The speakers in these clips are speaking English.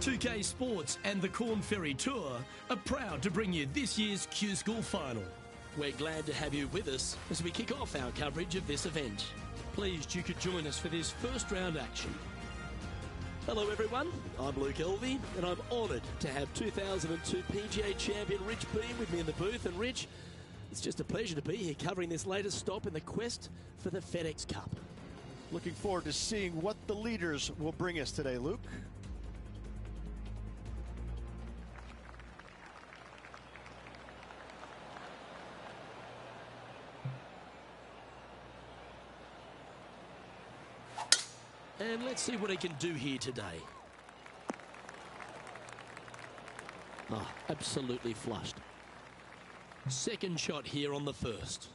2K Sports and the Corn Ferry Tour are proud to bring you this year's Q School Final. We're glad to have you with us as we kick off our coverage of this event. Pleased you could join us for this first round action. Hello everyone, I'm Luke Elvey and I'm honoured to have 2002 PGA champion Rich Beam with me in the booth. And Rich, it's just a pleasure to be here covering this latest stop in the quest for the FedEx Cup. Looking forward to seeing what the leaders will bring us today, Luke. And let's see what he can do here today. Oh, absolutely flushed. Second shot here on the first.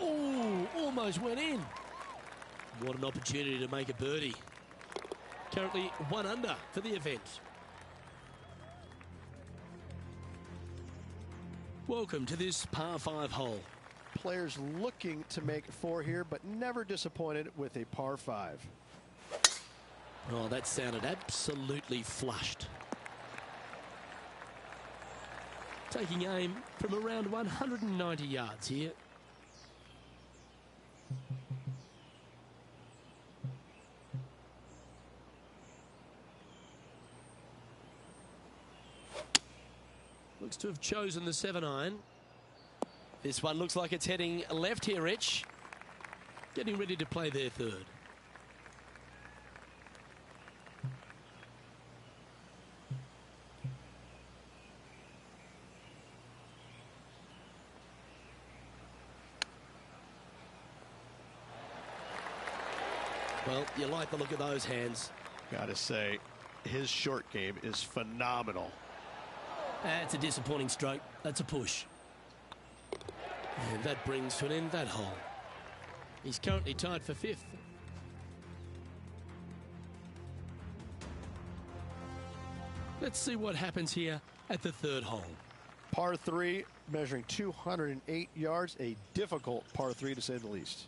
Oh, almost went in. What an opportunity to make a birdie. Currently 1 under for the event. Welcome to this par 5 hole. Players looking to make 4 here, but never disappointed with a par 5. Oh, that sounded absolutely flushed. Taking aim from around 190 yards here. Looks to have chosen the 7-iron. This one looks like it's heading left here, Rich. Getting ready to play their third. Well, you like the look of those hands. Gotta say, his short game is phenomenal. That's a disappointing stroke. That's a push. And that brings to an end that hole. He's currently tied for 5th. Let's see what happens here at the 3rd hole. Par 3, measuring 208 yards, a difficult par 3 to say the least.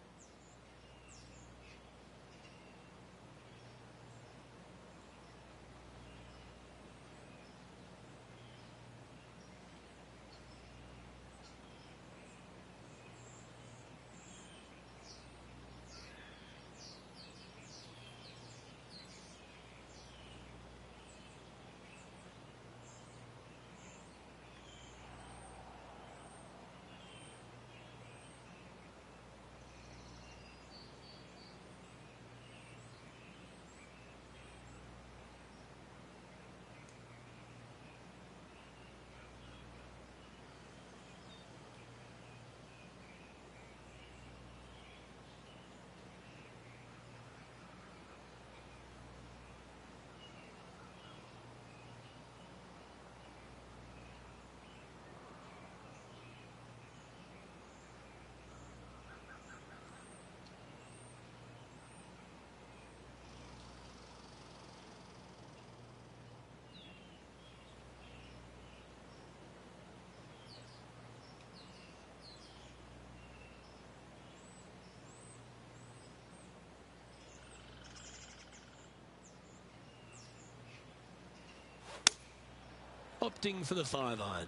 Opting for the 5-iron.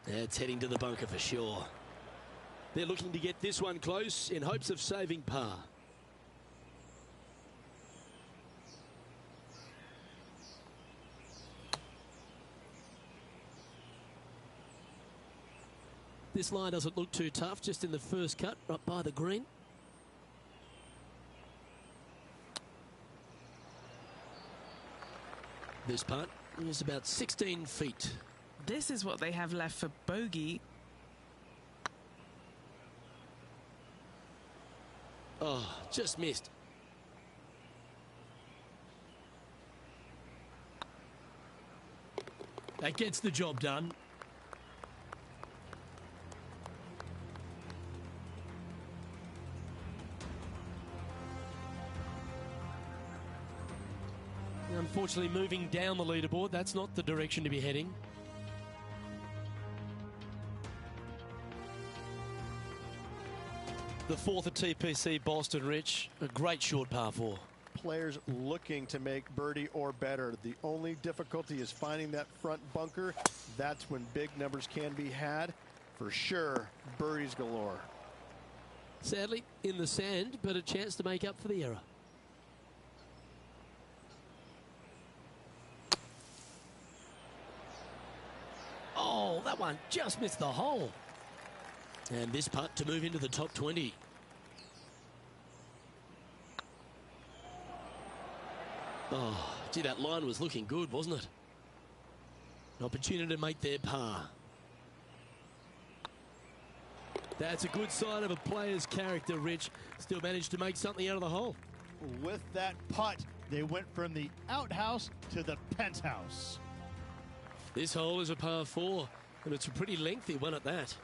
It's heading to the bunker for sure. They're looking to get this one close in hopes of saving par. This line doesn't look too tough, just in the first cut, right by the green. This putt is about 16 feet. This is what they have left for bogey. Oh, just missed. That gets the job done. Unfortunately, moving down the leaderboard, that's not the direction to be heading. The fourth at TPC Boston, Rich. A great short par 4. Players looking to make birdie or better. The only difficulty is finding that front bunker. That's when big numbers can be had. For sure, birdies galore. Sadly, in the sand, but a chance to make up for the error. Oh, that one just missed the hole. And this putt to move into the top 20. Oh, gee, that line was looking good, wasn't it? An opportunity to make their par. That's a good sign of a player's character, Rich. Still managed to make something out of the hole. With that putt, they went from the outhouse to the penthouse. This hole is a par 4, and it's a pretty lengthy one at that.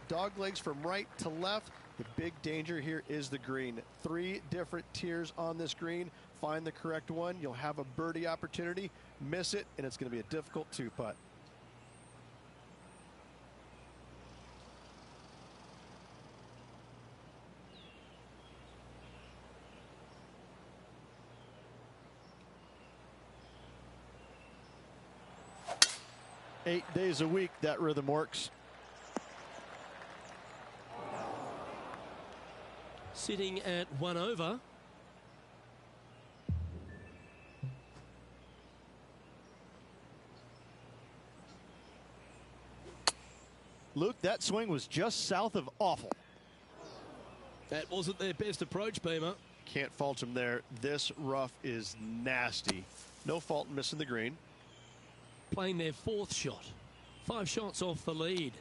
Dog legs from right to left. The big danger here is the green. 3 different tiers on this green. Find the correct one. You'll have a birdie opportunity. Miss it, and it's going to be a difficult 2-putt. Eight days a week, that rhythm works. Sitting at 1 over. Luke, that swing was just south of awful. That wasn't their best approach, Beamer. Can't fault him there. This rough is nasty. No fault in missing the green. Playing their 4th shot. 5 shots off the lead.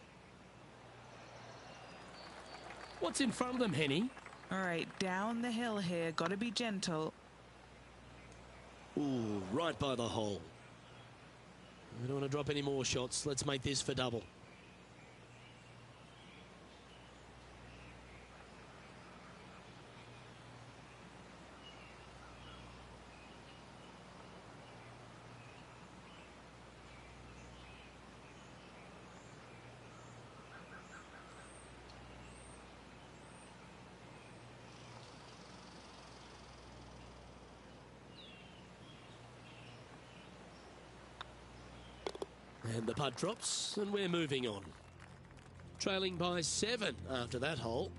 What's in front of them, Henny? All right, down the hill here. Got to be gentle. Ooh, right by the hole. We don't want to drop any more shots. Let's make this for double. And the putt drops, and we're moving on. Trailing by 7 after that hole.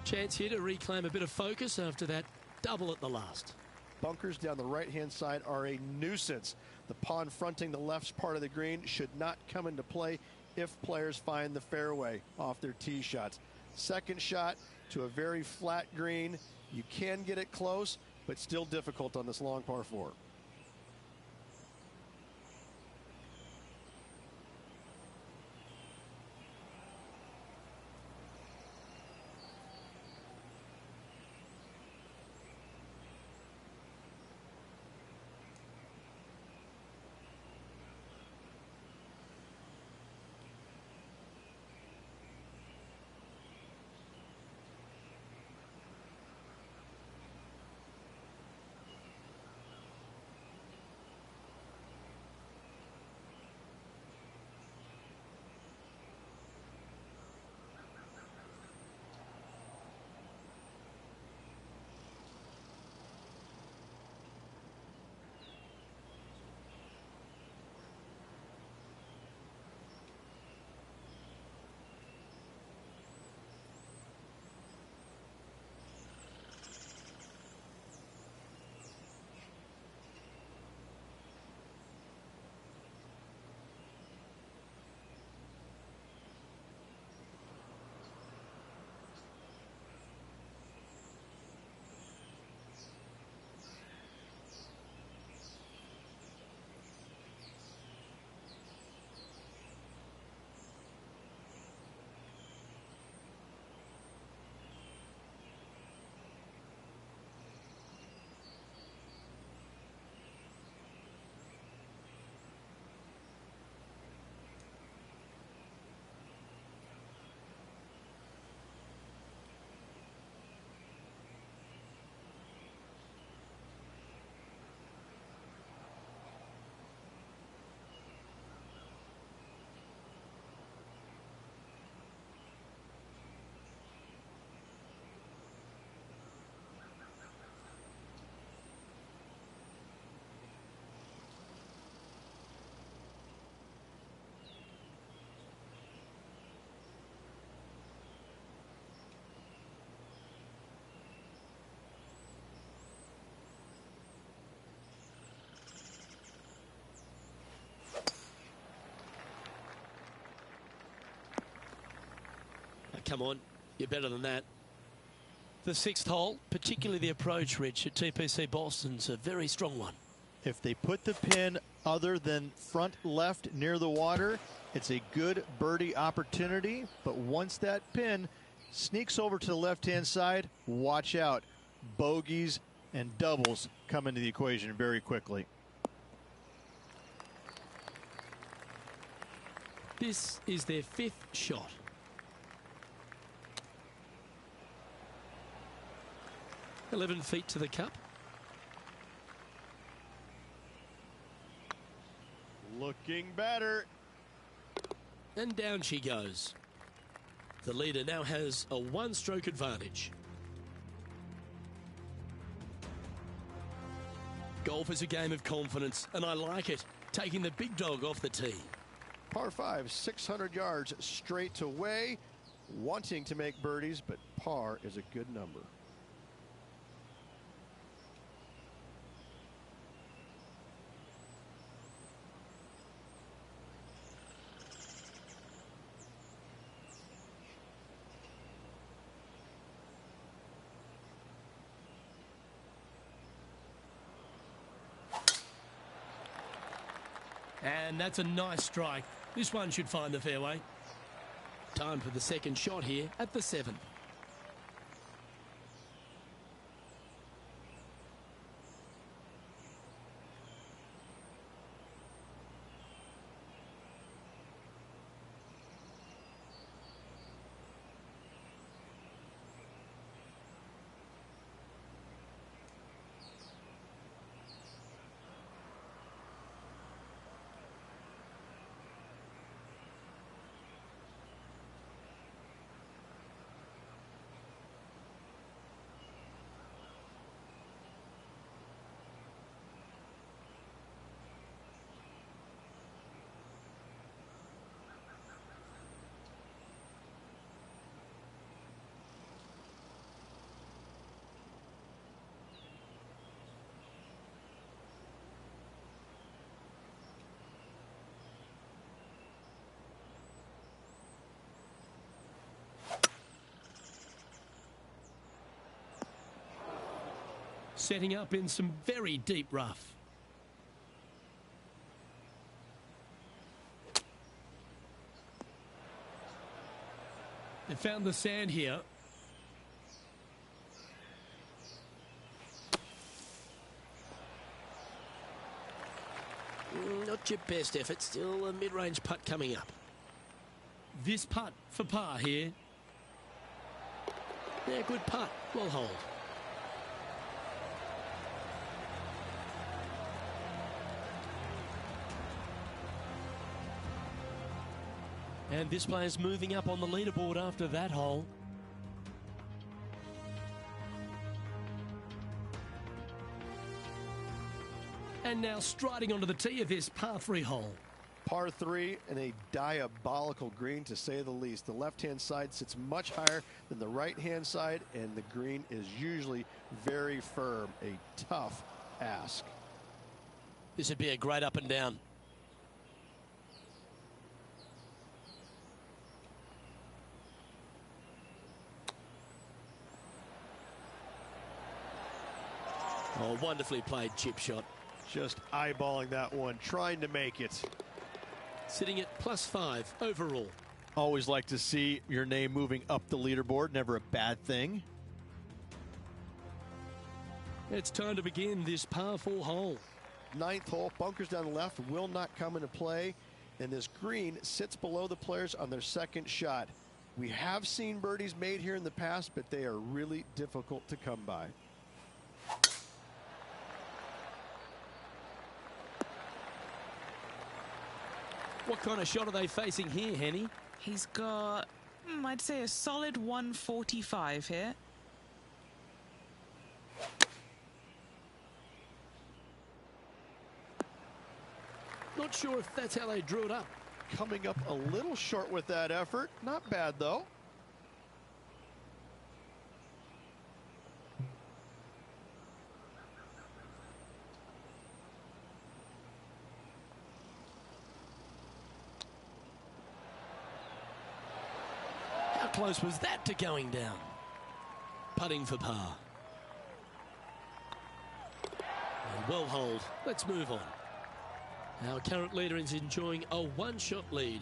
Chance here to reclaim a bit of focus after that double at the last. Bunkers down the right-hand side are a nuisance. The pond fronting the left part of the green should not come into play if players find the fairway off their tee shots. Second shot to a very flat green. You can get it close, but still difficult on this long par 4. come on. You're better than that. The 6th hole, particularly the approach, Rich, at TPC Boston's a very strong one. If they put the pin other than front left near the water, it's a good birdie opportunity. But once that pin sneaks over to the left-hand side, watch out. Bogeys and doubles come into the equation very quickly. This is their 5th shot. "11 feet to the cup." Looking better. And down she goes. The leader now has a 1-stroke advantage. Golf is a game of confidence, and I like it. Taking the big dog off the tee. Par 5, 600 yards straight away. Wanting to make birdies, but par is a good number. And that's a nice strike. This one should find the fairway. Time for the 2nd shot here at the 7th. Setting up in some very deep rough. They found the sand here. Not your best effort. Still a mid-range putt coming up. This putt for par here. Yeah, good putt. Well hold. And this player's moving up on the leaderboard after that hole. And now striding onto the tee of this par 3 hole. Par 3 and a diabolical green, to say the least. The left-hand side sits much higher than the right-hand side, and the green is usually very firm. A tough ask. This would be a great up and down. Oh, wonderfully played chip shot. Just eyeballing that one, trying to make it. Sitting at +5 overall. Always like to see your name moving up the leaderboard. Never a bad thing. It's time to begin this par 4 hole. 9th hole, bunkers down the left will not come into play, and this green sits below the players on their 2nd shot. We have seen birdies made here in the past, but they are really difficult to come by. What kind of shot are they facing here, Henny? He's got, I'd say, a solid 145 here. Not sure if that's how they drew it up. Coming up a little short with that effort. Not bad, though. How close was that to going down? Putting for par. And well holed. Let's move on. Our current leader is enjoying a one-shot lead.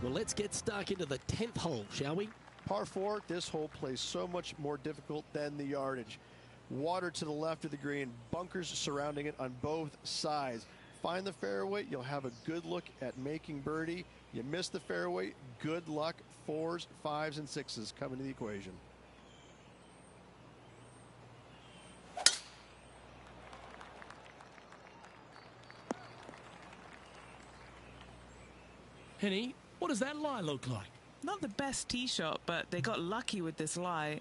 Well, let's get stuck into the 10th hole, shall we? Par 4, this hole plays so much more difficult than the yardage. Water to the left of the green, bunkers surrounding it on both sides. Find the fairway, you'll have a good look at making birdie. You miss the fairway, good luck. 4s, 5s, and 6s come into the equation. Henny, what does that lie look like? Not the best tee shot, but they got lucky with this lie.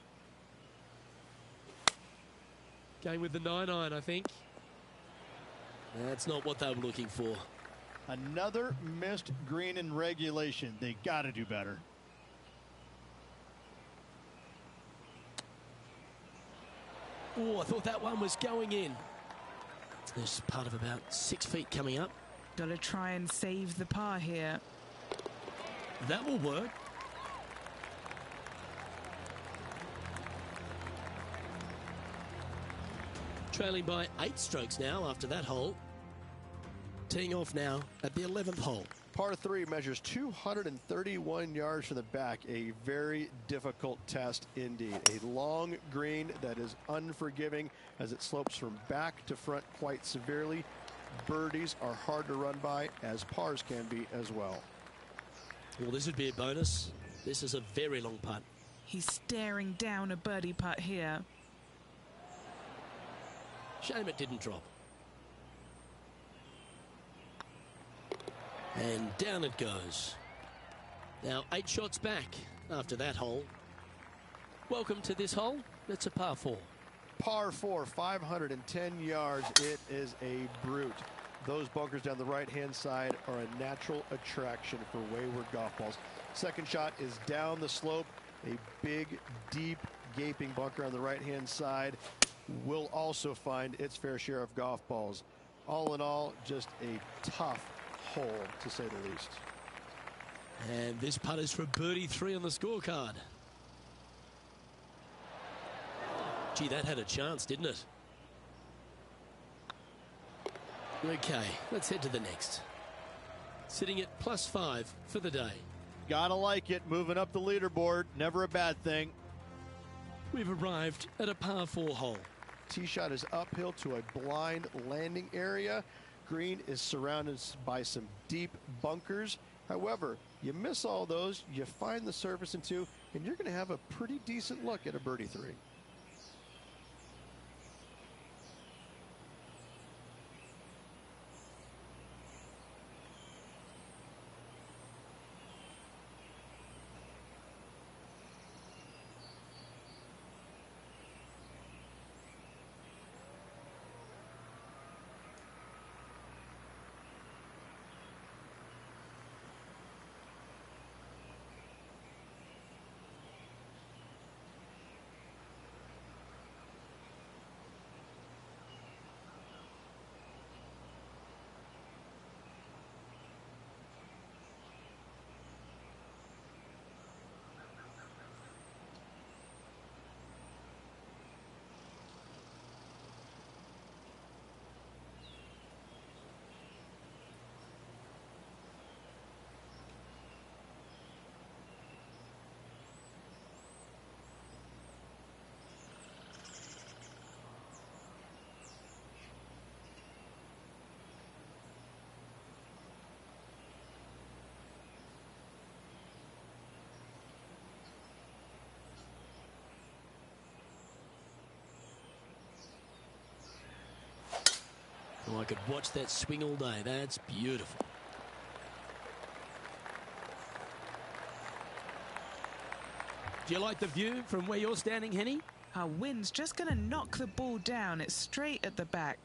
Going with the 9-iron, I think. That's not what they were looking for. Another missed green in regulation. They got to do better. Oh, I thought that one was going in. There's part of about 6 feet coming up. Got to try and save the par here. That will work. Trailing by 8 strokes now after that hole. Teeing off now at the 11th hole. Par 3 measures 231 yards from the back. A very difficult test indeed. A long green that is unforgiving as it slopes from back to front quite severely. Birdies are hard to run by, as pars can be as well. Well, this would be a bonus. This is a very long putt. He's staring down a birdie putt here. Shame it didn't drop. And down it goes. Now 8 shots back after that hole. Welcome to this hole. It's a par 4. Par 4, 510 yards. It is a brute. Those bunkers down the right-hand side are a natural attraction for wayward golf balls. Second shot is down the slope. A big, deep, gaping bunker on the right-hand side will also find its fair share of golf balls. All in all, just a tough hole, to say the least. And this putt is for birdie 3 on the scorecard. Gee, that had a chance, didn't it? Okay, let's head to the next. Sitting at +5 for the day. Gotta like it. Moving up the leaderboard. Never a bad thing. We've arrived at a par 4 hole. Tee shot is uphill to a blind landing area. Green is surrounded by some deep bunkers. However, you miss all those, you find the surface in 2, and you're going to have a pretty decent look at a birdie 3. Oh, I could watch that swing all day. That's beautiful. Do you like the view from where you're standing, Henny? Our wind's just going to knock the ball down. It's straight at the back.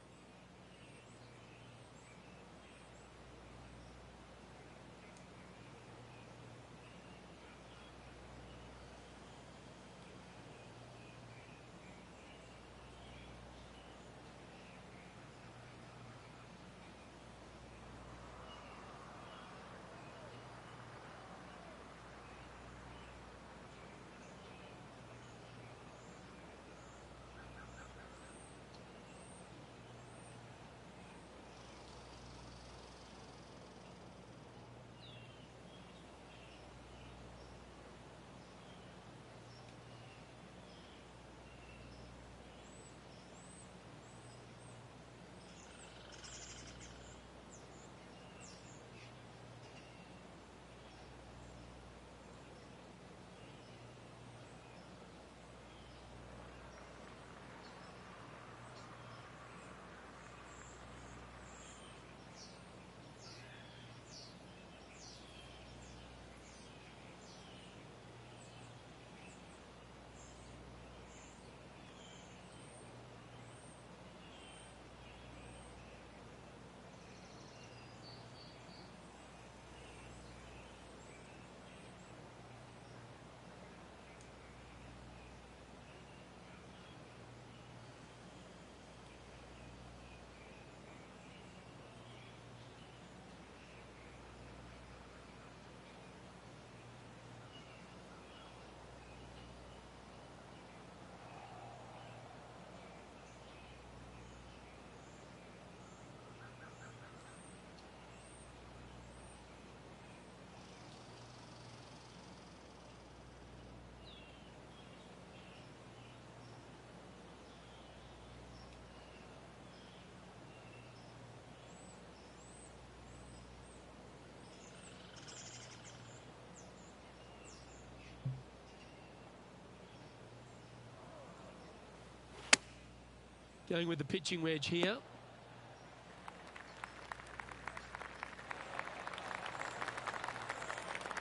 Going with the pitching wedge here.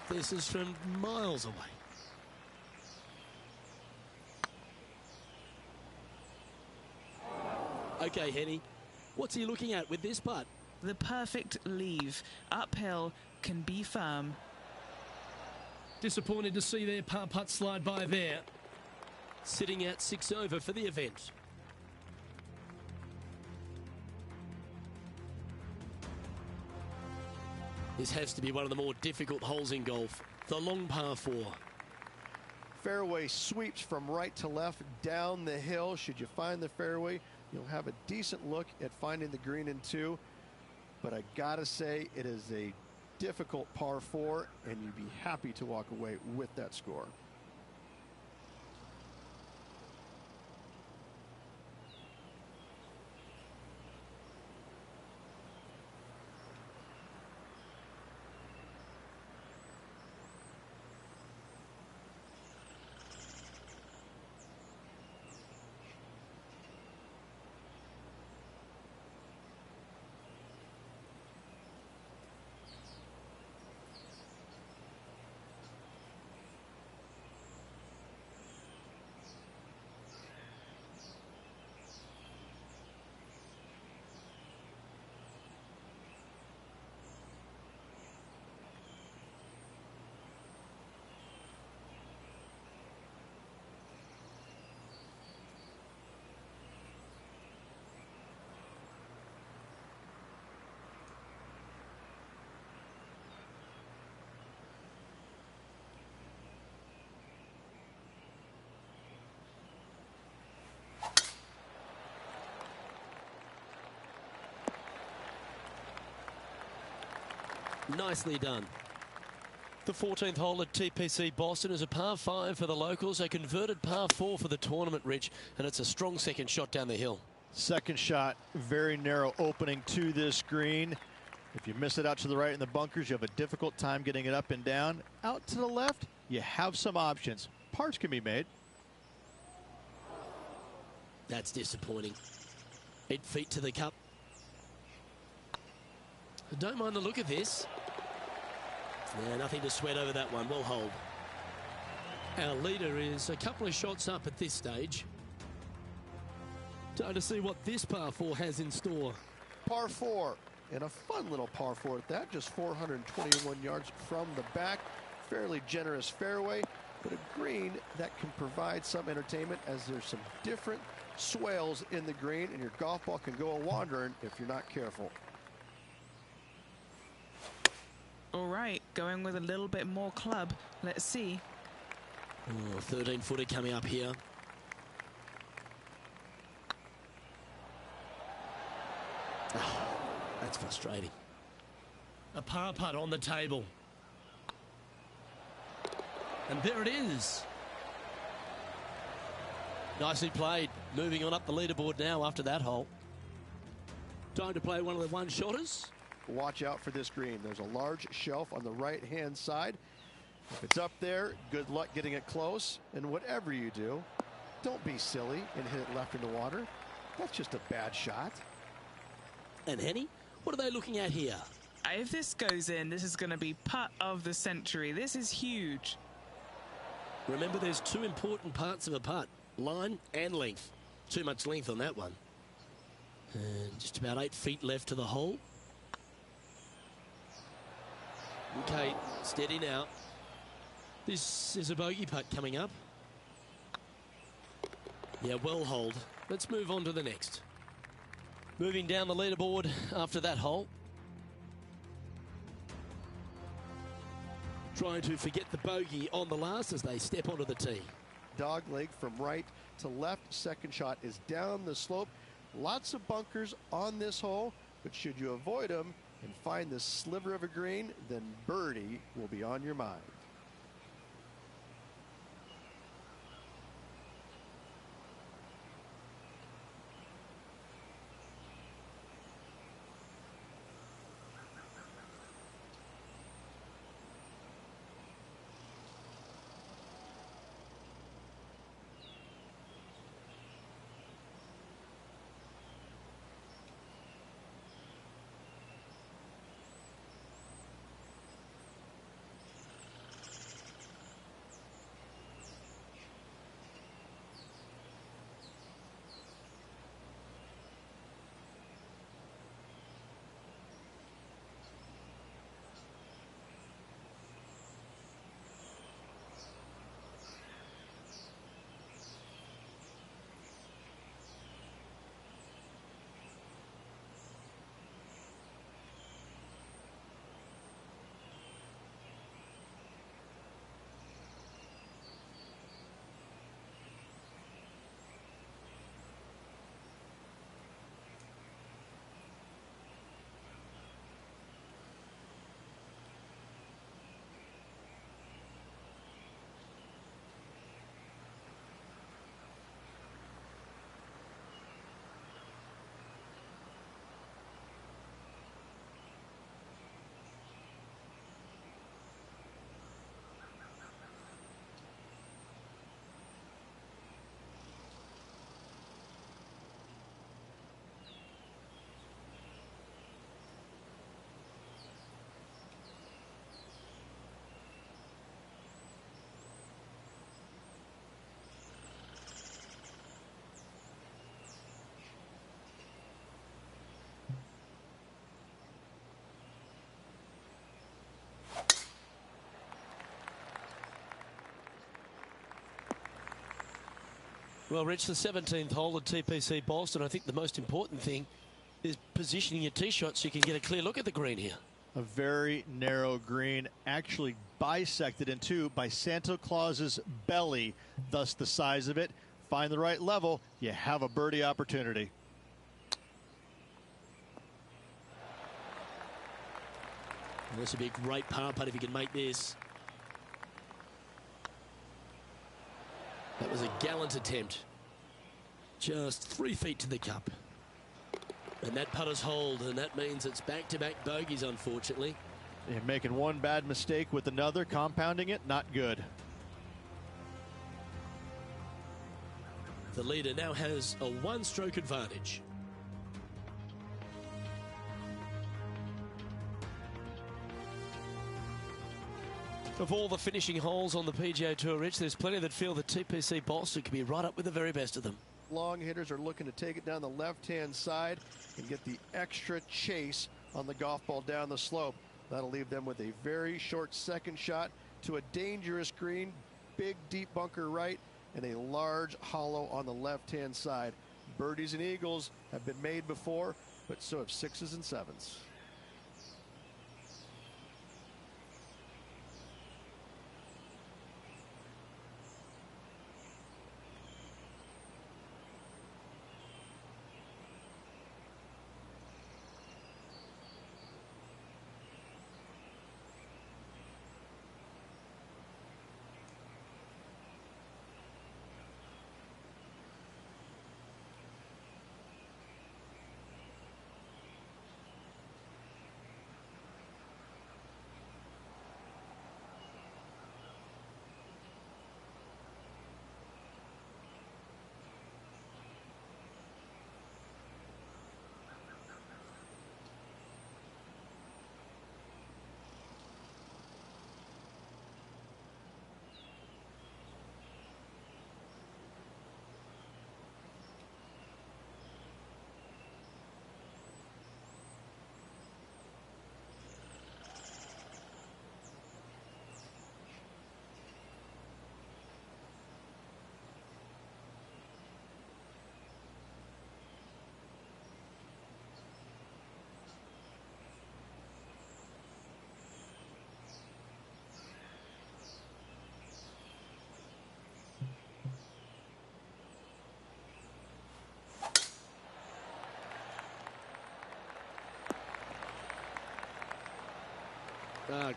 This is from miles away. Okay, Henny, what's he looking at with this putt? The perfect leave. Uphill, can be firm. Disappointed to see their par putt slide by there. Sitting at 6 over for the event. This has to be one of the more difficult holes in golf. The long par 4. Fairway sweeps from right to left down the hill. Should you find the fairway, you'll have a decent look at finding the green in 2. But I gotta say, it is a difficult par 4, and you'd be happy to walk away with that score. Nicely done. The 14th hole at TPC Boston is a par 5 for the locals, a converted par 4 for the tournament, Rich, and it's a strong second shot down the hill. Second shot, very narrow opening to this green. If you miss it out to the right in the bunkers, you have a difficult time getting it up and down. Out to the left, you have some options. Pars can be made. That's disappointing. 8 feet to the cup. I don't mind the look of this. Yeah, nothing to sweat over that one. Well hold. Our leader is a couple of shots up at this stage. Time to see what this par 4 has in store. Par 4, and a fun little par 4 at that, just 421 yards from the back. Fairly generous fairway, but a green that can provide some entertainment as there's some different swales in the green, and your golf ball can go a-wandering if you're not careful. All right, going with a little bit more club. Let's see. Oh, 13-footer coming up here. Oh, that's frustrating. A par putt on the table. And there it is. Nicely played. Moving on up the leaderboard now after that hole. Time to play one of the one-shotters. Watch out for this green. There's a large shelf on the right-hand side. If it's up there, good luck getting it close. And whatever you do, don't be silly and hit it left in the water. That's just a bad shot. And Henny, what are they looking at here? If this goes in, this is going to be putt of the century. This is huge. Remember, there's 2 important parts of a putt. Line and length. Too much length on that one. And just about 8 feet left to the hole. Okay, steady now. This is a bogey putt coming up. Yeah, well hold. Let's move on to the next. Moving down the leaderboard after that hole. Trying to forget the bogey on the last as they step onto the tee. Dog leg from right to left. Second shot is down the slope. Lots of bunkers on this hole, but should you avoid them and find this sliver of a green, then birdie will be on your mind. Well, Rich, the 17th hole at TPC Boston, I think the most important thing is positioning your tee shot so you can get a clear look at the green here. A very narrow green, actually bisected in two by Santa Claus's belly, thus the size of it. Find the right level, you have a birdie opportunity. This would be a great par putt if you can make this. That was a gallant attempt. Just 3 feet to the cup. And that putter's hold, and that means it's back-to-back bogeys, unfortunately. You're making one bad mistake with another, compounding it, not good. The leader now has a one-stroke advantage. Of all the finishing holes on the PGA Tour, Rich, there's plenty that feel that TPC Boston could be right up with the very best of them. Long hitters are looking to take it down the left-hand side and get the extra chase on the golf ball down the slope. That'll leave them with a very short second shot to a dangerous green, big deep bunker right, and a large hollow on the left-hand side. Birdies and eagles have been made before, but so have sixes and sevens.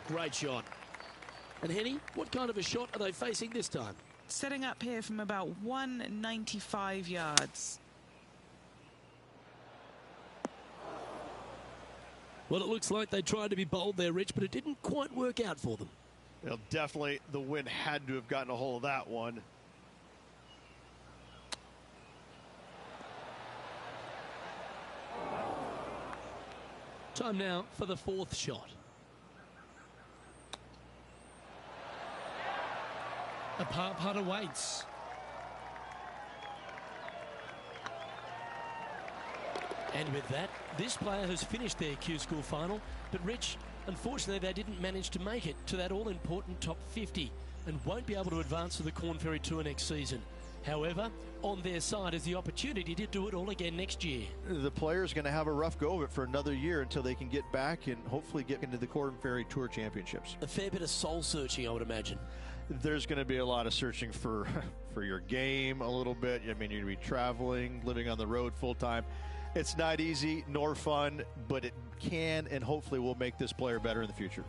Great shot. And Henny, what kind of a shot are they facing this time? Setting up here from about 195 yards. Well, it looks like they tried to be bold there, Rich, but it didn't quite work out for them. Well, definitely the wind had to have gotten a hold of that one. Time now for the fourth shot. A par putt awaits. And with that, this player has finished their Q School final. But Rich, unfortunately, they didn't manage to make it to that all-important top 50 and won't be able to advance to the Corn Ferry Tour next season. However, on their side is the opportunity to do it all again next year. The player's going to have a rough go of it for another year until they can get back and hopefully get into the Corn Ferry Tour Championships. A fair bit of soul-searching, I would imagine. There's going to be a lot of searching for your game a little bit. I mean, you're going to be traveling, living on the road full-time. It's not easy nor fun, but it can and hopefully will make this player better in the future.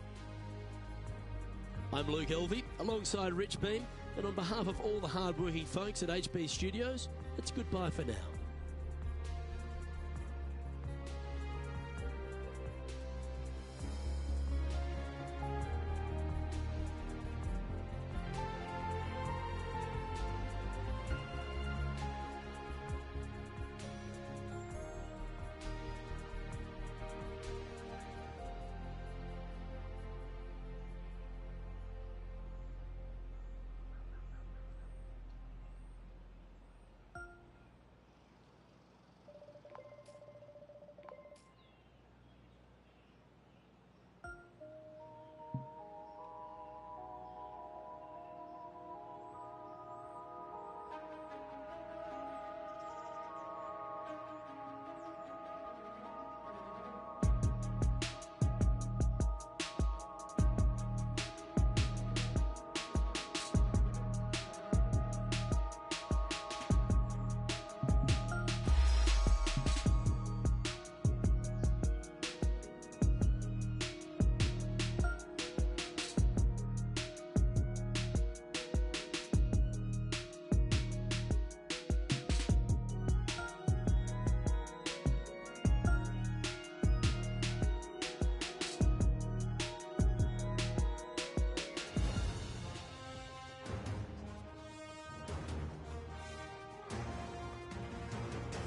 I'm Luke Elvey, alongside Rich Beam, and on behalf of all the hard-working folks at HB Studios, it's goodbye for now.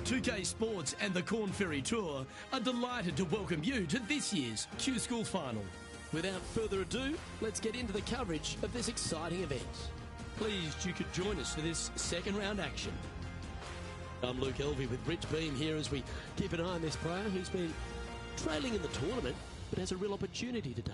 2K Sports and the Corn Ferry Tour are delighted to welcome you to this year's Q School Final. Without further ado, let's get into the coverage of this exciting event. Pleased you could join us for this second round action. I'm Luke Elvey with Rich Beam here as we keep an eye on this player who's been trailing in the tournament but has a real opportunity today.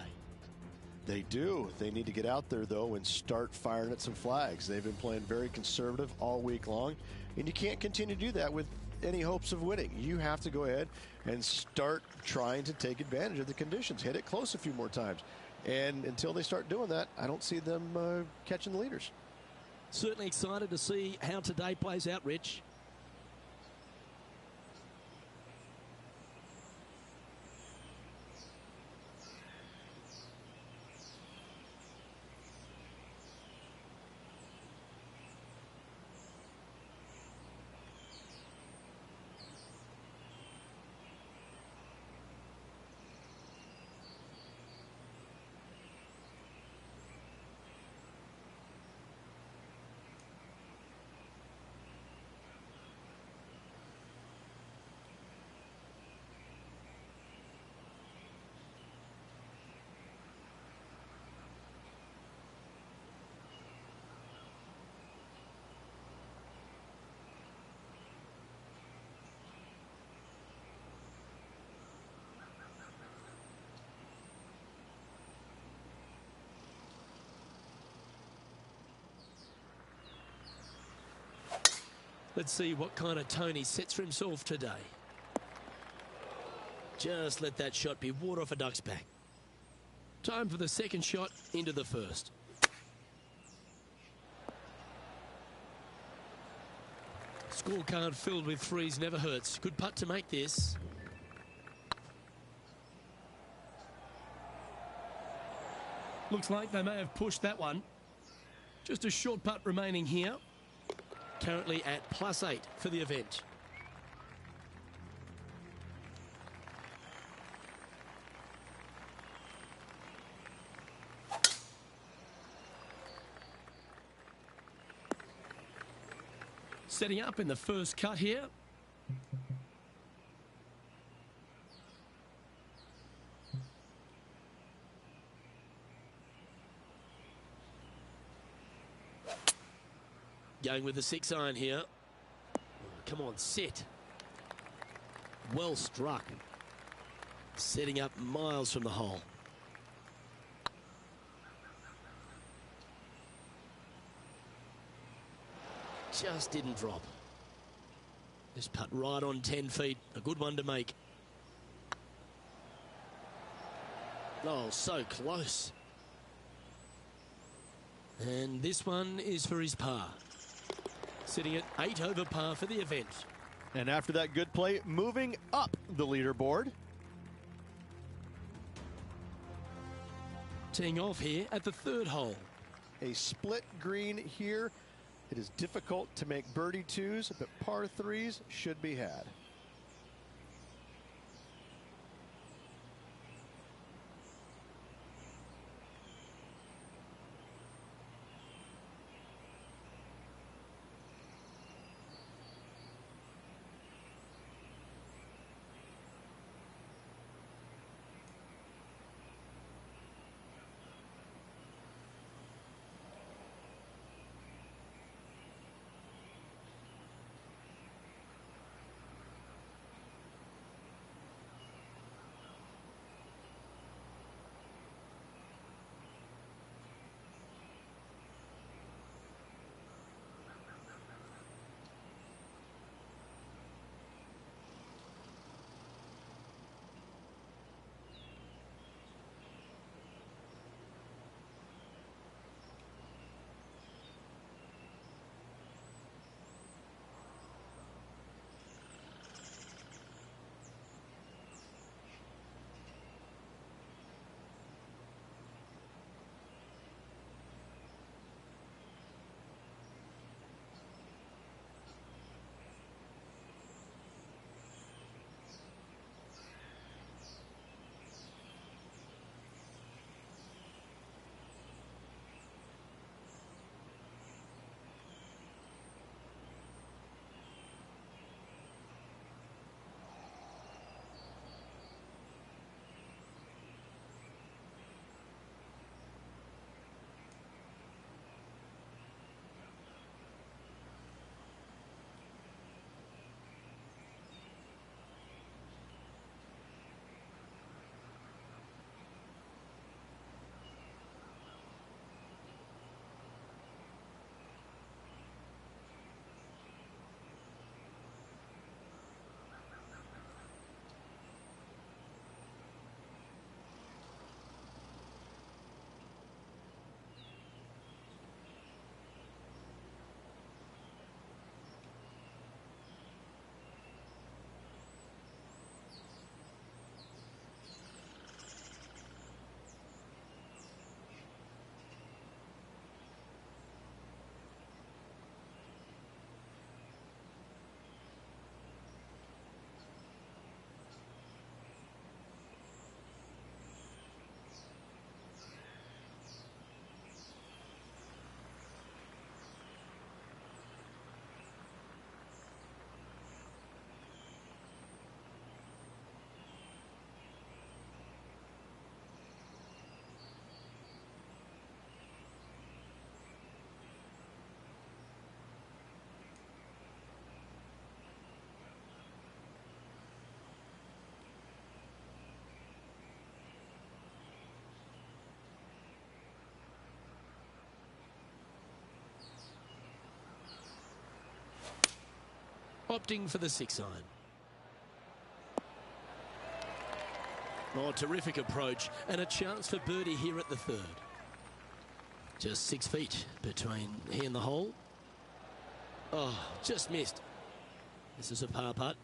They do. They need to get out there, though, and start firing at some flags. They've been playing very conservative all week long, and you can't continue to do that with any hopes of winning. You have to go ahead and start trying to take advantage of the conditions. Hit it close a few more times. And until they start doing that, I don't see them catching the leaders. Certainly excited to see how today plays out, Rich. Let's see what kind of tone he sets for himself today. Just let that shot be water off a duck's back. Time for the second shot into the first. Scorecard filled with threes never hurts. Good putt to make this. Looks like they may have pushed that one. Just a short putt remaining here. Currently at +8 for the event. Setting up in the first cut here. Going with the 6-iron here. Oh, come on, sit. Well struck. Setting up miles from the hole. Just didn't drop. This putt right on 10 feet. A good one to make. Oh, so close. And this one is for his par. Sitting at 8 over par for the event. And after that good play, moving up the leaderboard. Teeing off here at the third hole. A split green here. It is difficult to make birdie twos, but par threes should be had. opting for the 6 iron. Oh, terrific approach and a chance for birdie here at the 3rd. Just 6 feet between he and the hole. Oh, just missed. This is a par putt.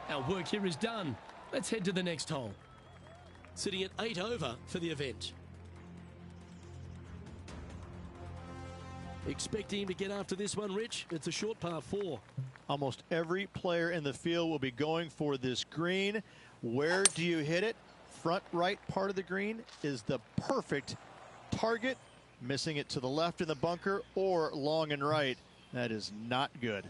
Our work here is done. Let's head to the next hole. Sitting at 8 over for the event. Expecting him to get after this one, Rich. It's a short par 4. Almost every player in the field will be going for this green. Where do you hit it? Front right part of the green is the perfect target. Missing it to the left in the bunker or long and right. That is not good.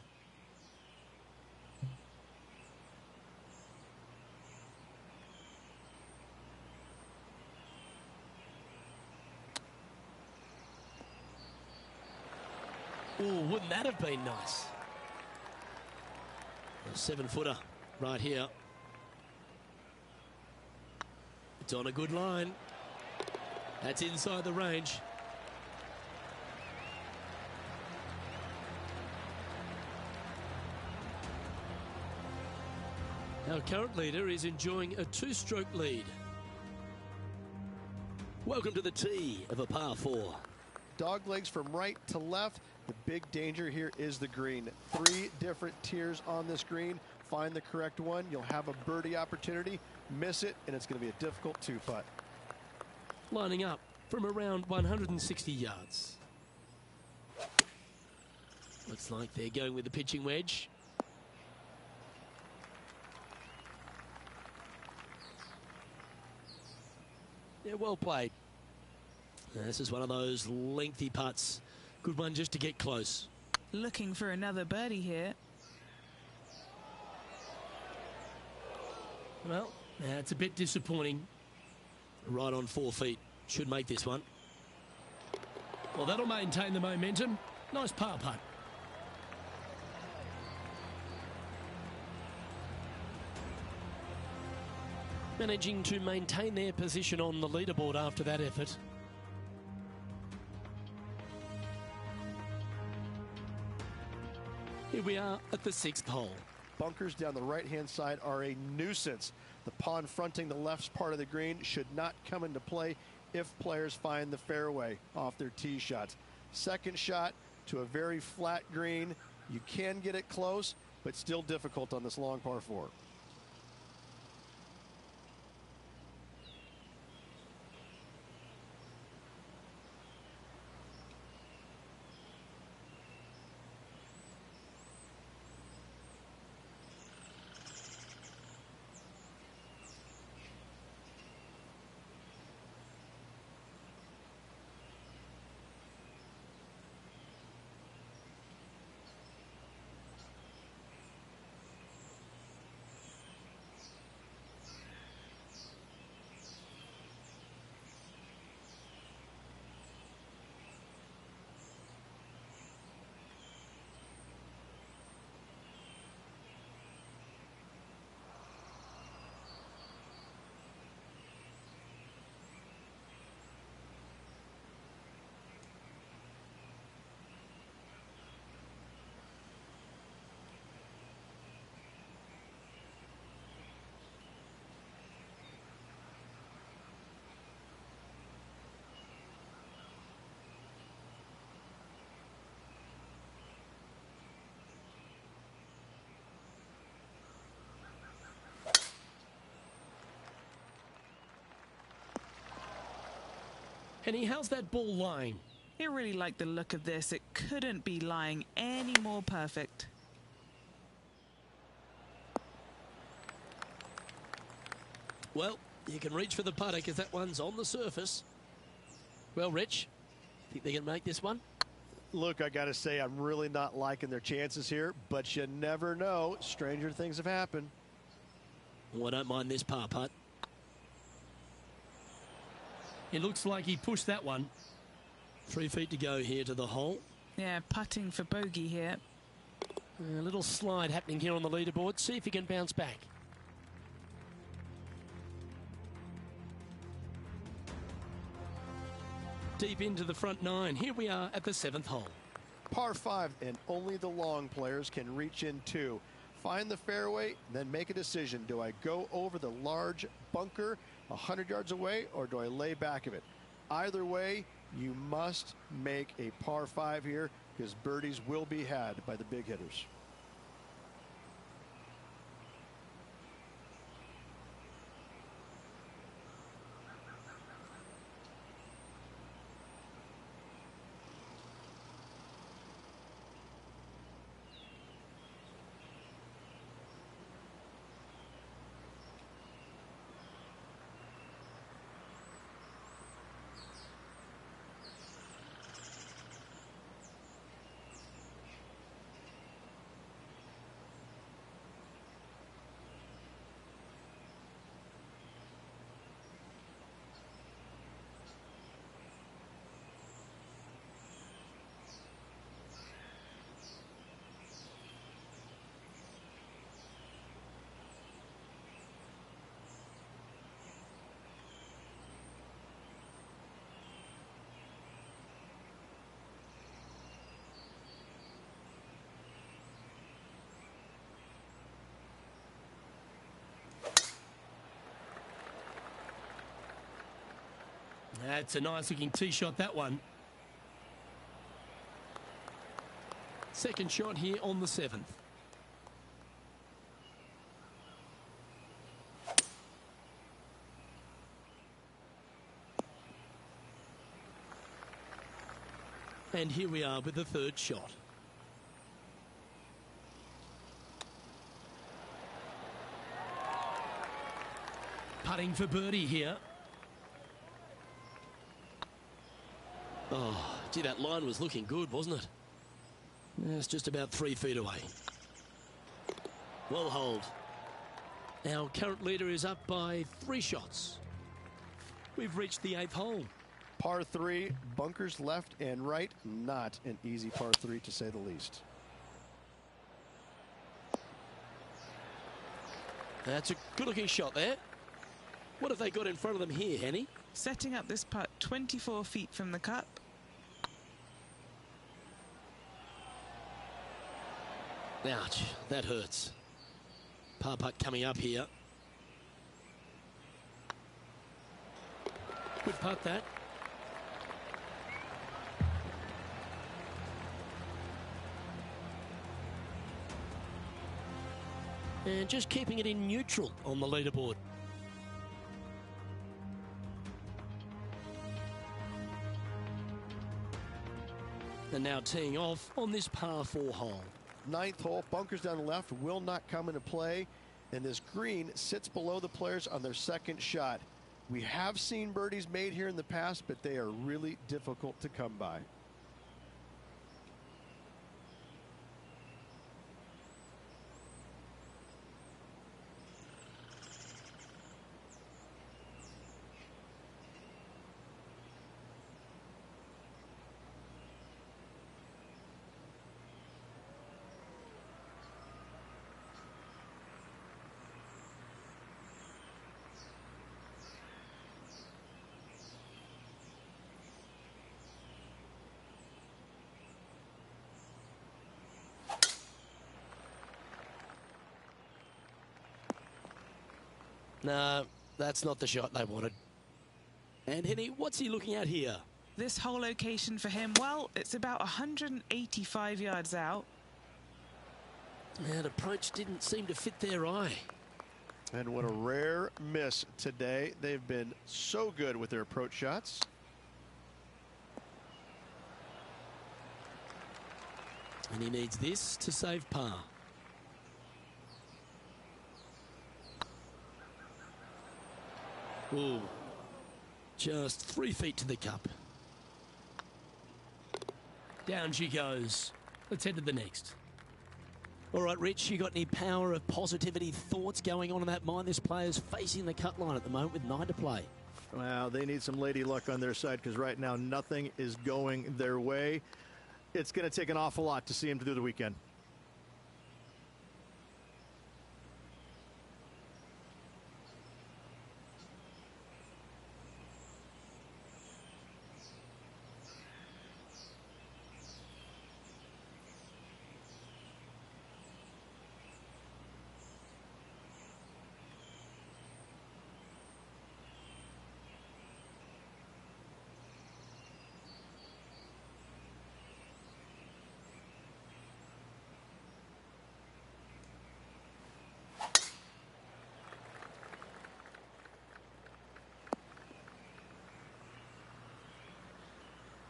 Oh, wouldn't that have been nice? A 7-footer right here. It's on a good line. That's inside the range. Our current leader is enjoying a 2-stroke lead. Welcome to the tee of a par 4. Dog legs from right to left. The big danger here is the green. 3 different tiers on this green. Find the correct one. You'll have a birdie opportunity. Miss it, and it's going to be a difficult 2-putt. Lining up from around 160 yards. Looks like they're going with the pitching wedge. Yeah, well played. This is one of those lengthy putts. Good one just to get close. Looking for another birdie here. Well, that's a bit disappointing. Right on 4 feet. Should make this one. Well, that'll maintain the momentum. Nice par putt. Managing to maintain their position on the leaderboard after that effort. Here we are at the 6th hole. Bunkers down the right-hand side are a nuisance. The pond fronting the left part of the green should not come into play if players find the fairway off their tee shots. Second shot to a very flat green. You can get it close, but still difficult on this long par 4. Henny, how's that ball lying? I really like the look of this. It couldn't be lying any more perfect. Well, you can reach for the putter because that one's on the surface. Well, Rich, think they can make this one? Look, I got to say, I'm really not liking their chances here, but you never know. Stranger things have happened. Well, I don't mind this par putt. It looks like he pushed that one. 3 feet to go here to the hole. Yeah, putting for bogey here. A little slide happening here on the leaderboard. See if he can bounce back. Deep into the front 9. Here we are at the 7th hole. Par 5, and only the long players can reach in two. Find the fairway, then make a decision. Do I go over the large bunker 100 yards away, or do I lay back of it? Either way, you must make a par 5 here, because birdies will be had by the big hitters. That's a nice looking tee shot, that one. Second shot here on the 7th. And here we are with the third shot. Putting for birdie here. Oh, gee, that line was looking good, wasn't it? It's just about 3 feet away. Well holed. Our current leader is up by 3 shots. We've reached the 8th hole. Par 3, bunkers left and right. Not an easy par 3, to say the least. That's a good-looking shot there. What have they got in front of them here, Henny? Setting up this putt 24 feet from the cup. Ouch, that hurts. Par putt coming up here. Good putt, that. And just keeping it in neutral on the leaderboard. And now teeing off on this par 4 hole. 9th hole, bunkers down the left will not come into play, and this green sits below the players on their second shot. We have seen birdies made here in the past, but they are really difficult to come by. No, that's not the shot they wanted. And Henny, what's he looking at here? This whole location for him, well, it's about 185 yards out. That approach didn't seem to fit their eye. And what a rare miss today. They've been so good with their approach shots. And he needs this to save par. Ooh, just 3 feet to the cup. Down she goes. Let's head to the next. All right, Rich, you got any power of positivity thoughts going on in that mind? This player's facing the cut line at the moment with 9 to play. Well, they need some lady luck on their side, because right now nothing is going their way. It's going to take an awful lot to see him through the weekend.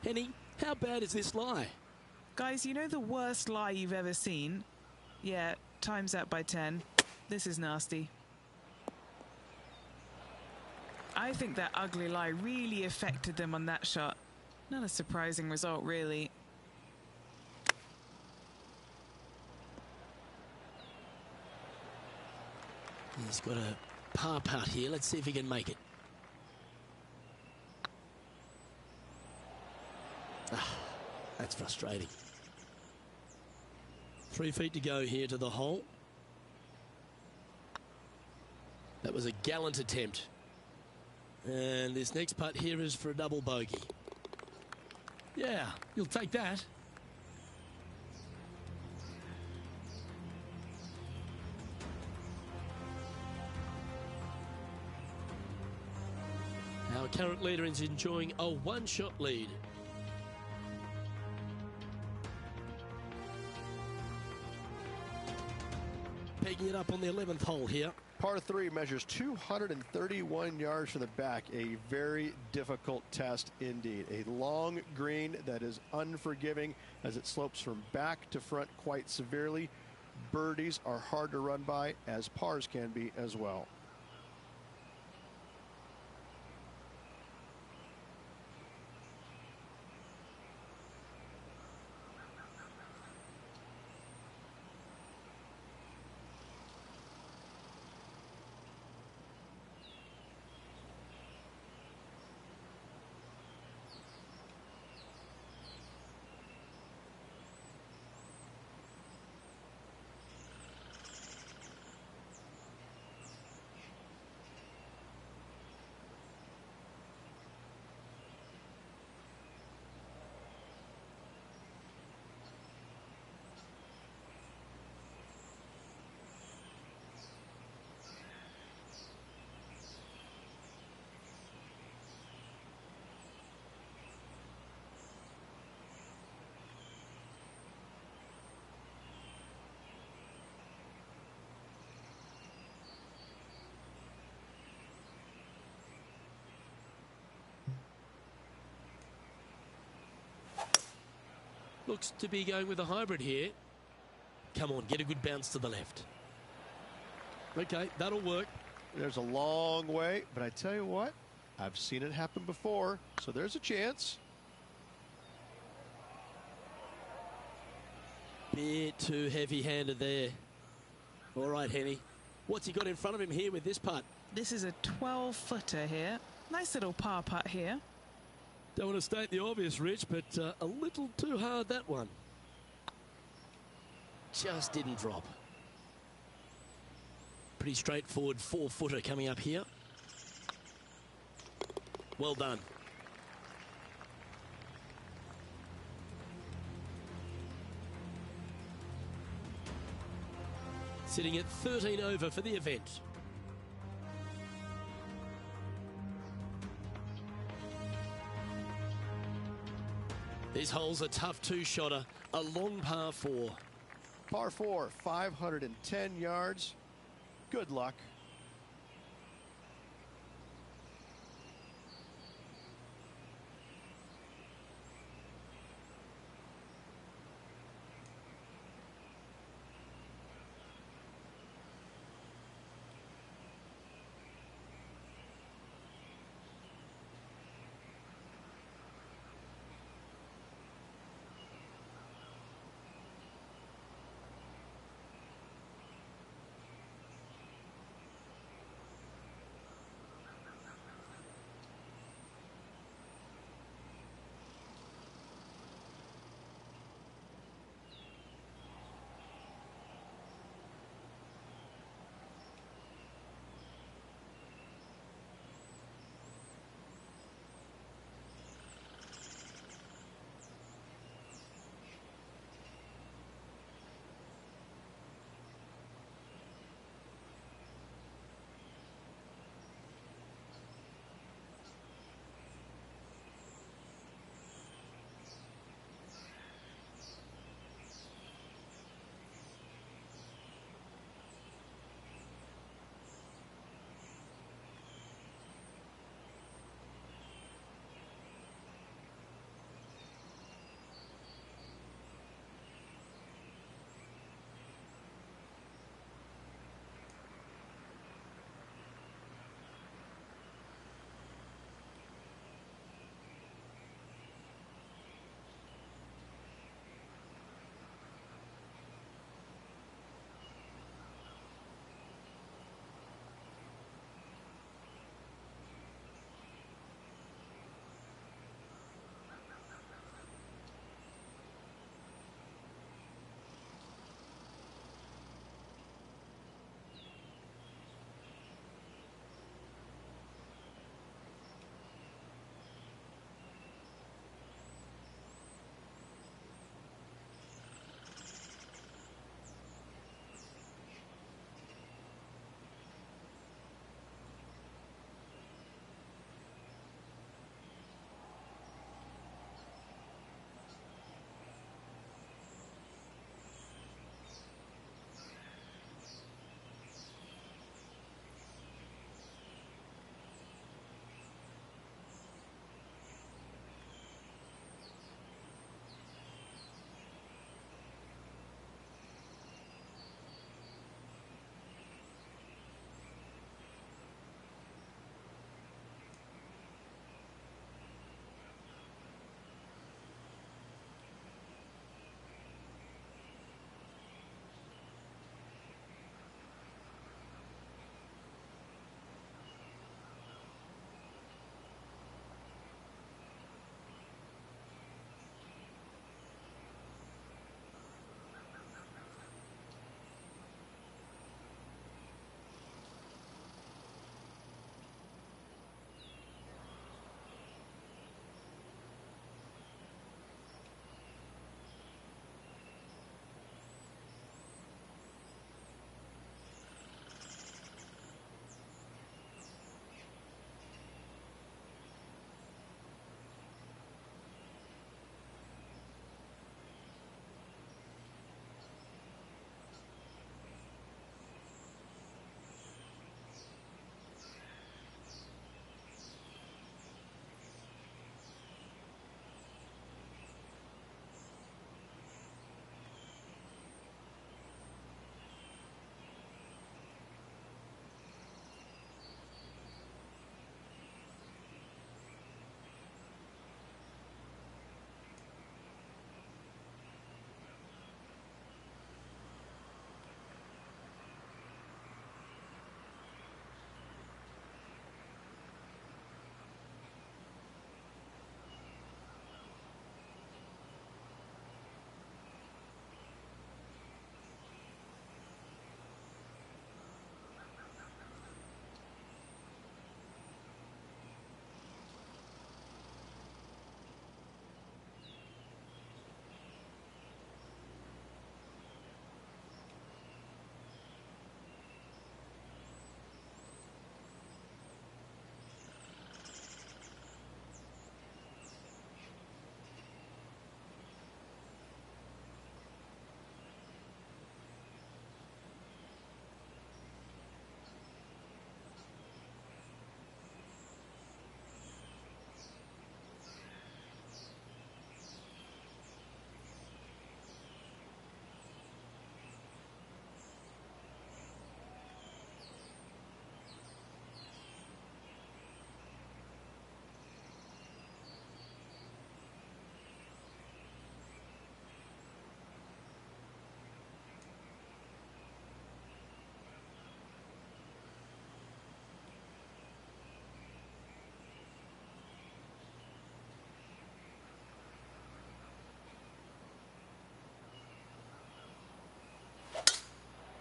Henny, how bad is this lie? Guys, you know the worst lie you've ever seen? Yeah, times that by 10. This is nasty. I think that ugly lie really affected them on that shot. Not a surprising result, really. He's got a par putt here. Let's see if he can make it. That's frustrating. 3 feet to go here to the hole. That was a gallant attempt. And this next putt here is for a double bogey. Yeah, you'll take that. Our current leader is enjoying a one-shot lead. Pegging it up on the 11th hole here. Par 3 measures 231 yards from the back. A very difficult test indeed. A long green that is unforgiving as it slopes from back to front quite severely. Birdies are hard to run by, as pars can be as well. Looks to be going with a hybrid here. Come on, get a good bounce to the left. Okay, that'll work. There's a long way, but I tell you what, I've seen it happen before, so there's a chance. Bit too heavy-handed there. All right, Henny. What's he got in front of him here with this putt? This is a 12-footer here. Nice little par putt here. Don't want to state the obvious, Rich, but a little too hard, that one. Just didn't drop. Pretty straightforward 4-footer coming up here. Well done. Sitting at 13 over for the event. This hole's a tough two-shotter, a long par 4. Par 4, 510 yards. Good luck.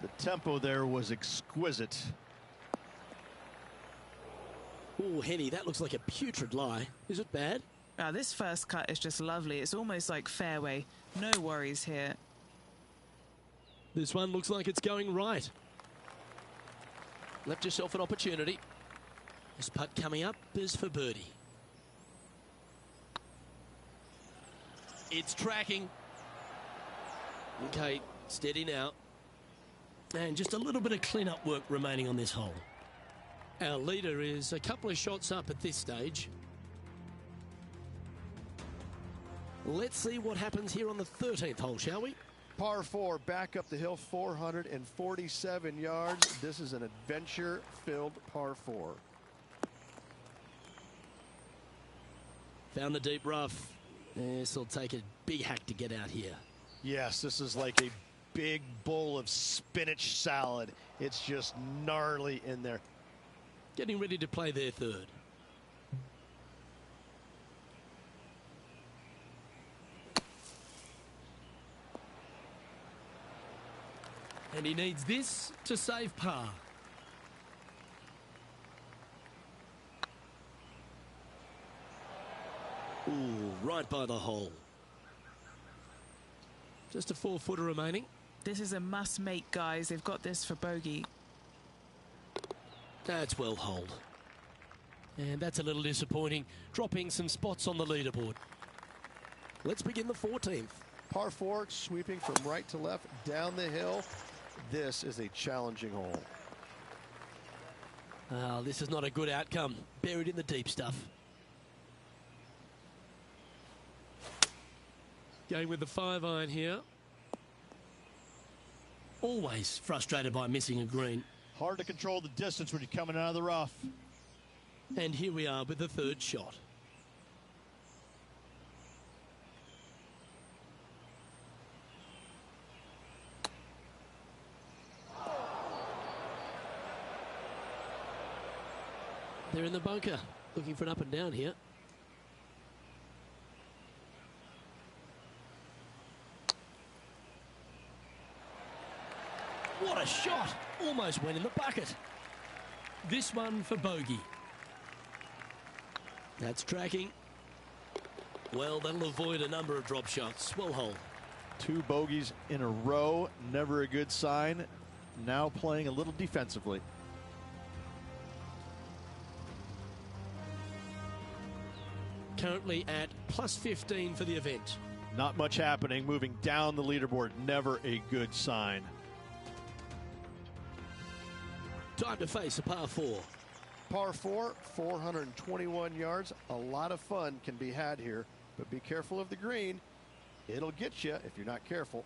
The tempo there was exquisite. Oh, Henny, that looks like a putrid lie. Is it bad? This first cut is just lovely. It's almost like fairway. No worries here. This one looks like it's going right. Left yourself an opportunity. This putt coming up is for birdie. It's tracking. Okay, steady now. And just a little bit of clean-up work remaining on this hole. Our leader is a couple of shots up at this stage. Let's see what happens here on the 13th hole, shall we? Par 4, back up the hill, 447 yards. This is an adventure-filled par 4. Found the deep rough. This will take a big hack to get out here. Yes, this is like a big bowl of spinach salad. It's just gnarly in there. Getting ready to play their third. And he needs this to save par. Ooh, right by the hole. Just a 4-footer remaining. This is a must-make, guys. They've got this for bogey. That's well holed. And that's a little disappointing, dropping some spots on the leaderboard. Let's begin the 14th. Par 4, sweeping from right to left, down the hill. This is a challenging hole. Oh, this is not a good outcome. Buried in the deep stuff. Going with the 5-iron here. Always frustrated by missing a green. Hard to control the distance when you're coming out of the rough. And here we are with the third shot. They're in the bunker, looking for an up and down here. What a shot! Almost went in the bucket. This one for bogey. That's tracking. Well, that'll avoid a number of drop shots. Well hole. 2 bogeys in a row, never a good sign. Now playing a little defensively. Currently at plus 15 for the event. Not much happening, moving down the leaderboard, never a good sign. Time to face a par 4. Par 4, 421 yards. A lot of fun can be had here, but be careful of the green. It'll get you if you're not careful.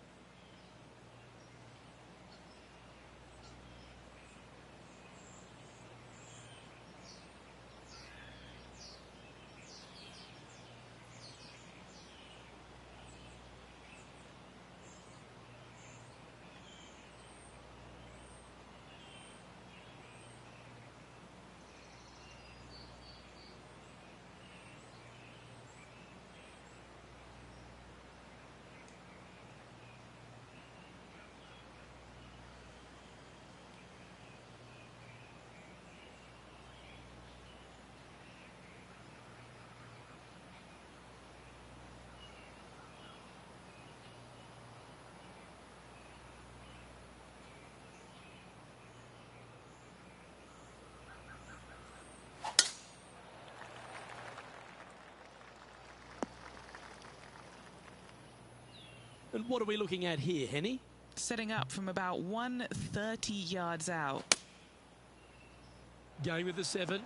And what are we looking at here, Henny? Setting up from about 130 yards out. Going with the 7.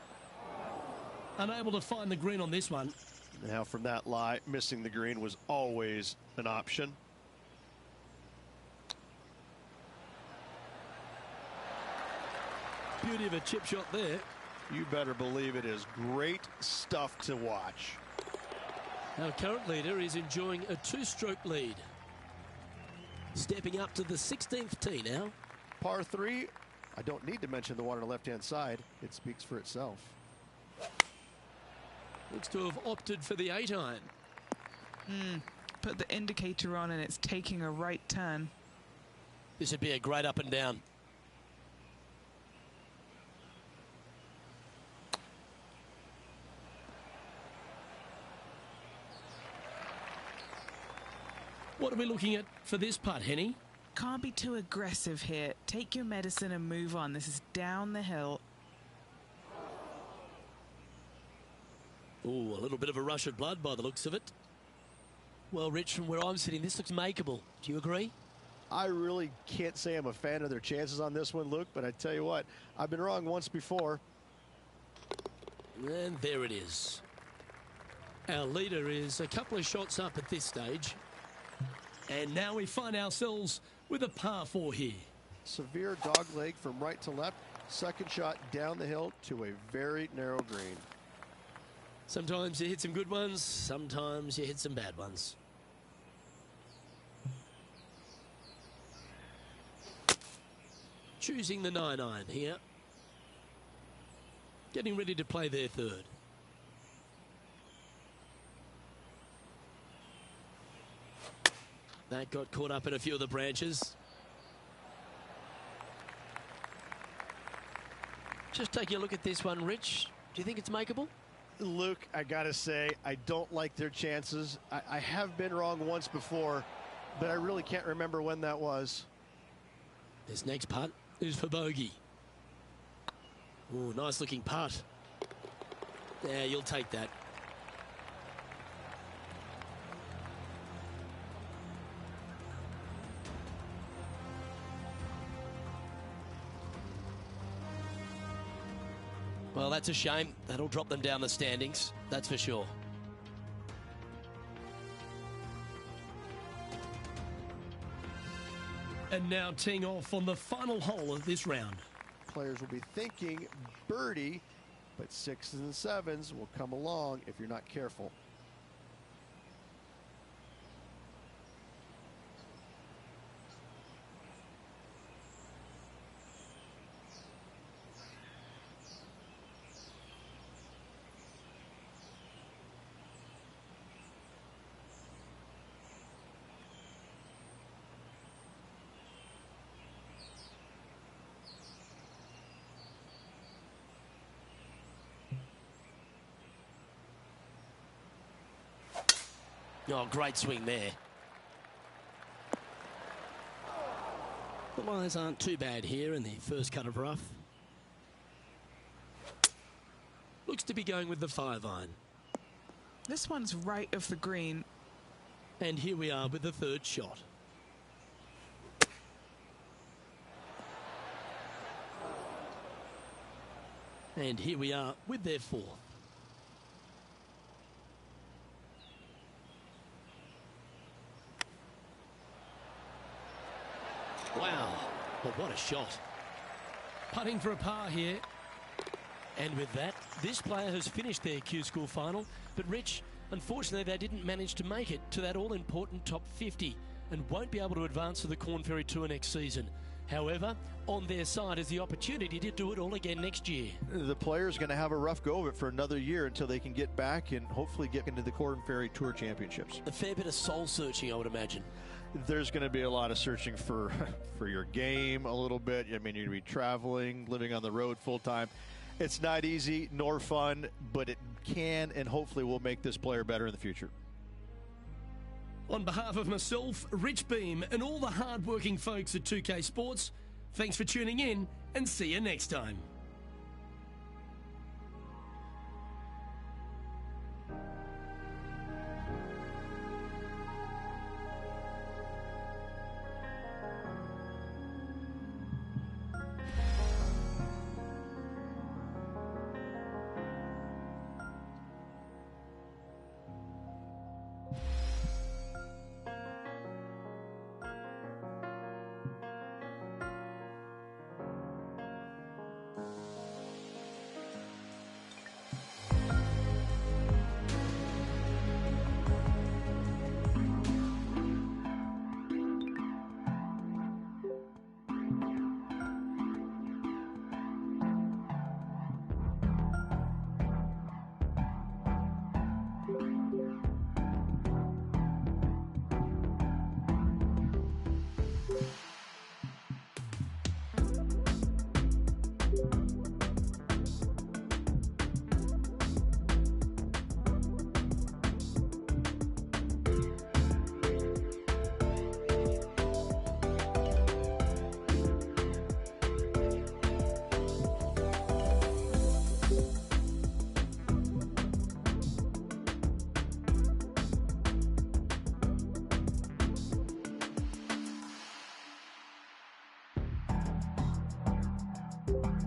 Unable to find the green on this one. Now from that lie, missing the green was always an option. Beauty of a chip shot there. You better believe it is great stuff to watch. Our current leader is enjoying a 2-stroke lead. Stepping up to the 16th tee now. Par 3, I don't need to mention the one on the left-hand side. It speaks for itself. Looks to have opted for the 8-iron. Put the indicator on and it's taking a right turn. This would be a great up and down. What are we looking at for this putt, Henny? Can't be too aggressive here. Take your medicine and move on. This is down the hill. Ooh, a little bit of a rush of blood by the looks of it. Well, Rich, from where I'm sitting, this looks makeable. Do you agree? I really can't say I'm a fan of their chances on this one, Luke, but I tell you what, I've been wrong once before. And there it is. Our leader is a couple of shots up at this stage. And now we find ourselves with a par 4 here. Severe dog leg from right to left. Second shot down the hill to a very narrow green. Sometimes you hit some good ones, sometimes you hit some bad ones. Choosing the 9-iron here. Getting ready to play their third. That got caught up in a few of the branches. Just taking a look at this one, Rich. Do you think it's makeable? Luke, I gotta say, I don't like their chances. I have been wrong once before, but I really can't remember when that was. This next putt is for bogey. Ooh, nice looking putt. Yeah, you'll take that. Well, that's a shame. That'll drop them down the standings, that's for sure. And now teeing off on the final hole of this round. Players will be thinking birdie, but 6s and 7s will come along if you're not careful. Oh, great swing there. The lines aren't too bad here in the first cut of rough. Looks to be going with the 5-iron. This one's right of the green. And here we are with the third shot. And here we are with their fourth. Wow, but what a shot. Putting for a par here. And with that, this player has finished their Q School final. But Rich, unfortunately, they didn't manage to make it to that all-important top 50 and won't be able to advance to the Corn Ferry Tour next season. However, on their side is the opportunity to do it all again next year. The player's going to have a rough go of it for another year until they can get back and hopefully get into the Corn Ferry Tour Championships. A fair bit of soul searching, I would imagine. There's going to be a lot of searching for your game a little bit. I mean, you're going to be traveling, living on the road full time. It's not easy nor fun, but it can and hopefully will make this player better in the future. On behalf of myself, Rich Beam, and all the hard-working folks at 2K Sports, thanks for tuning in and see you next time. it.